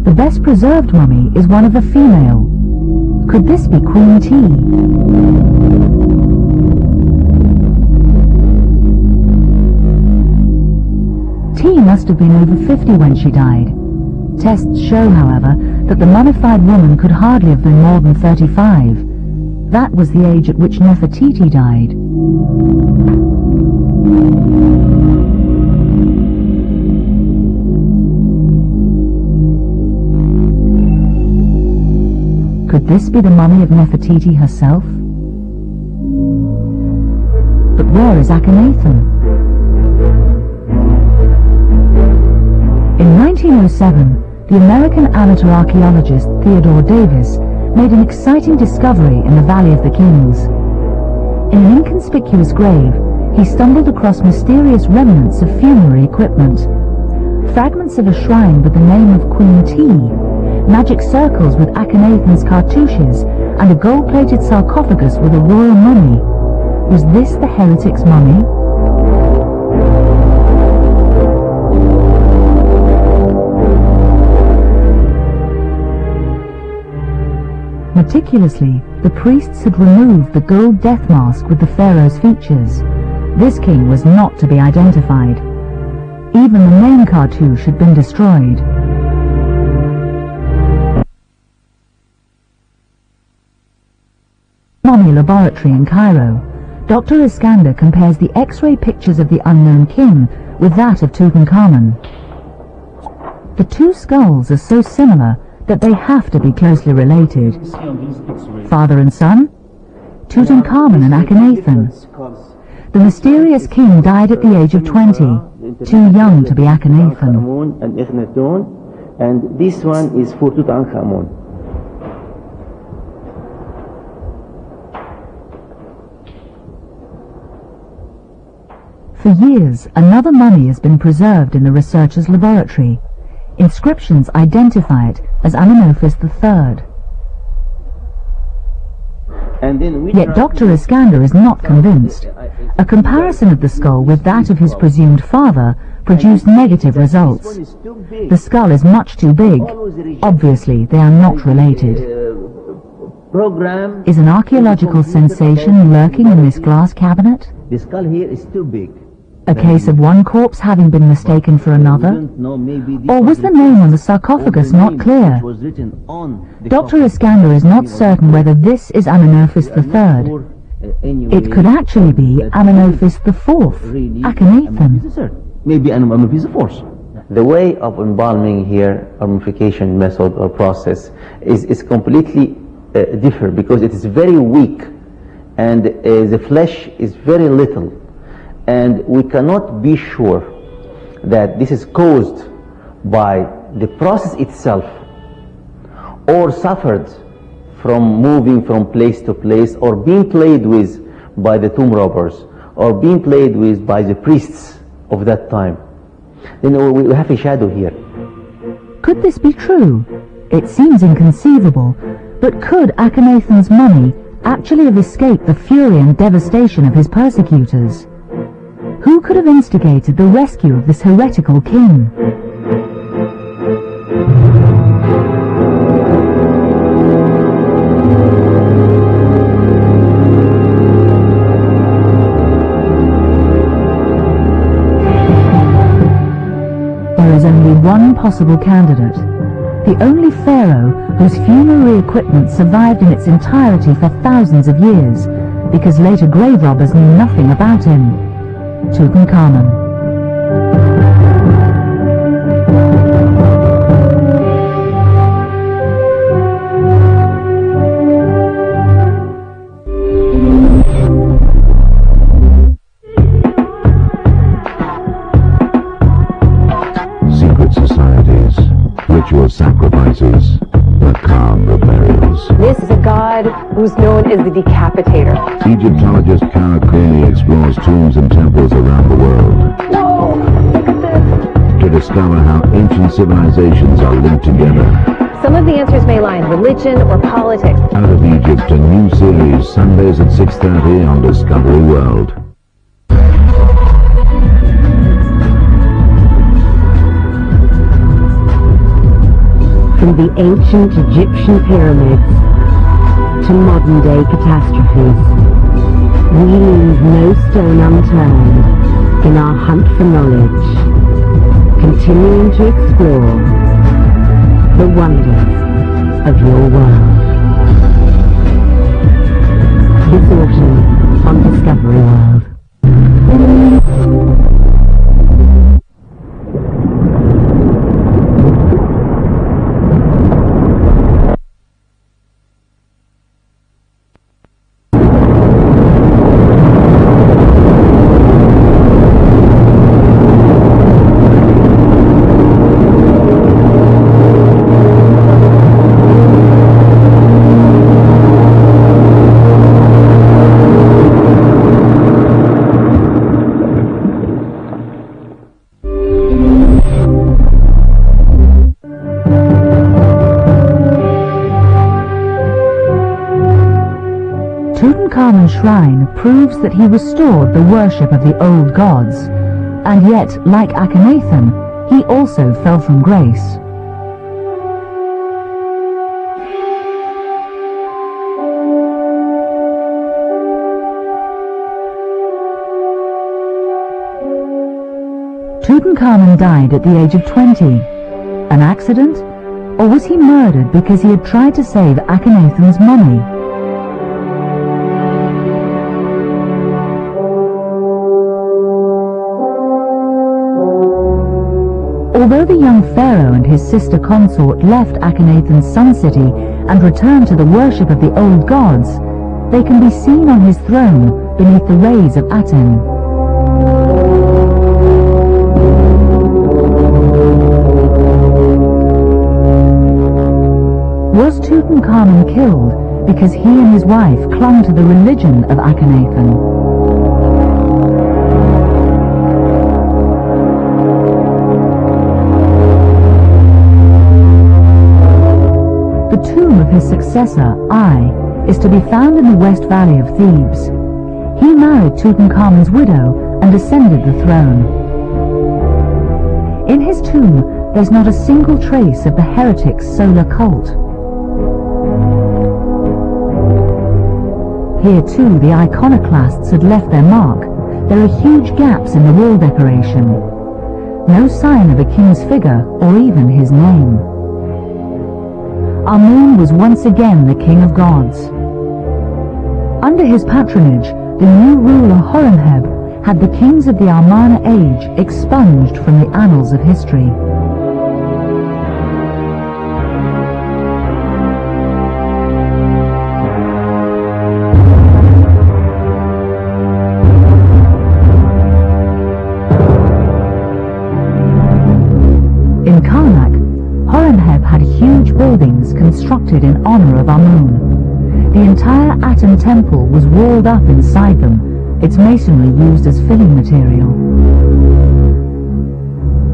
The best preserved mummy is one of a female. Could this be Queen T? T must have been over 50 when she died. Tests show, however, that the mummified woman could hardly have been more than 35. That was the age at which Nefertiti died. Could this be the mummy of Nefertiti herself? But where is Akhenaten? In 1907, the American amateur archaeologist Theodore Davis made an exciting discovery in the Valley of the Kings. In an inconspicuous grave, he stumbled across mysterious remnants of funerary equipment. Fragments of a shrine with the name of Queen T, magic circles with Akhenaten's cartouches, and a gold-plated sarcophagus with a royal mummy. Was this the heretic's mummy? Meticulously, the priests had removed the gold death mask with the pharaoh's features. This king was not to be identified. Even the main cartouche had been destroyed. Mummy Laboratory in Cairo, Dr. Iskander compares the X-ray pictures of the unknown king with that of Tutankhamun. The two skulls are so similar that they have to be closely related. Father and son? Tutankhamun and Akhenaten. The mysterious king died at the age of 20, too young to be Akhenaten. And this one is for Tutankhamun. For years, another mummy has been preserved in the researcher's laboratory. Inscriptions identify it as Amenophis III. Yet Dr. Iskander is not convinced. A comparison of the skull with that of his presumed father produced negative results. The skull is much too big. Obviously, they are not related. Is an archaeological sensation lurking in this glass cabinet? The skull here is too big. A case of one corpse having been mistaken for another? Or was the name on the sarcophagus not clear? Dr. Iskander is not certain whether this is Amenophis III. It could actually be Amenophis IV, Akhenaten. Maybe Amenophis IV. The way of embalming here, mummification method or process, is completely different because it is very weak and the flesh is very little. And we cannot be sure that this is caused by the process itself or suffered from moving from place to place or being played with by the tomb robbers or being played with by the priests of that time. We have a shadow here. Could this be true? It seems inconceivable, but could Akhenaten's mummy actually have escaped the fury and devastation of his persecutors? Who could have instigated the rescue of this heretical king? There is only one possible candidate, the only pharaoh whose funerary equipment survived in its entirety for thousands of years, because later grave robbers knew nothing about him. Tutankhamun. Secret societies, ritual sacrifices, macabre burials. This is a god who's known as the Decapitator. Egyptologist Kara Cooney explores tombs and temples around the world. No! Look at this! To discover how ancient civilizations are linked together. Some of the answers may lie in religion or politics. Out of Egypt, a new series, Sundays at 6:30 on Discovery World. From the ancient Egyptian pyramids to modern-day catastrophes, we leave no stone unturned in our hunt for knowledge, continuing to explore the wonders of your world. This autumn on Discovery World. Tutankhamun's shrine proves that he restored the worship of the old gods, and yet, like Akhenaten, he also fell from grace. Tutankhamun died at the age of 20. An accident? Or was he murdered because he had tried to save Akhenaten's mummy? Although the young pharaoh and his sister consort left Akhenaten's sun city and returned to the worship of the old gods, they can be seen on his throne beneath the rays of Aten. Was Tutankhamun killed because he and his wife clung to the religion of Akhenaten? The tomb of his successor, Ai, is to be found in the West Valley of Thebes. He married Tutankhamun's widow and ascended the throne. In his tomb, there's not a single trace of the heretic's solar cult. Here too, the iconoclasts had left their mark. There are huge gaps in the wall decoration. No sign of a king's figure or even his name. Amun was once again the king of gods. Under his patronage, the new ruler Horemheb had the kings of the Amarna age expunged from the annals of history. In Karnak, Horemheb had huge buildings constructed in honor of Amun. The entire Aten temple was walled up inside them, its masonry used as filling material.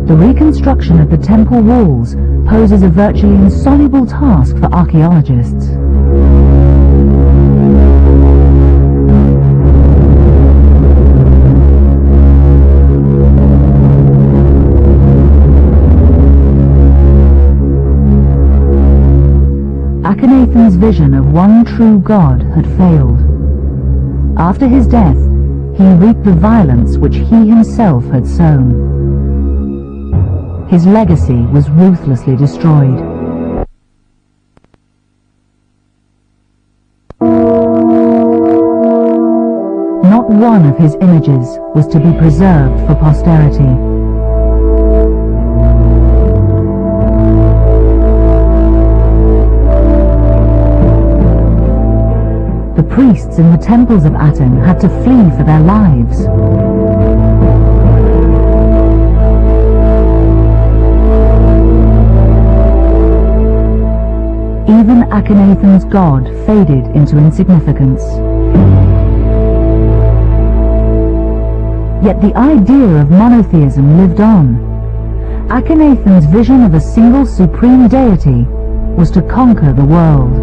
The reconstruction of the temple walls poses a virtually insoluble task for archaeologists. Akhenaten's vision of one true God had failed. After his death, he reaped the violence which he himself had sown. His legacy was ruthlessly destroyed. Not one of his images was to be preserved for posterity. The priests in the temples of Aten had to flee for their lives. Even Akhenaten's god faded into insignificance. Yet the idea of monotheism lived on. Akhenaten's vision of a single supreme deity was to conquer the world.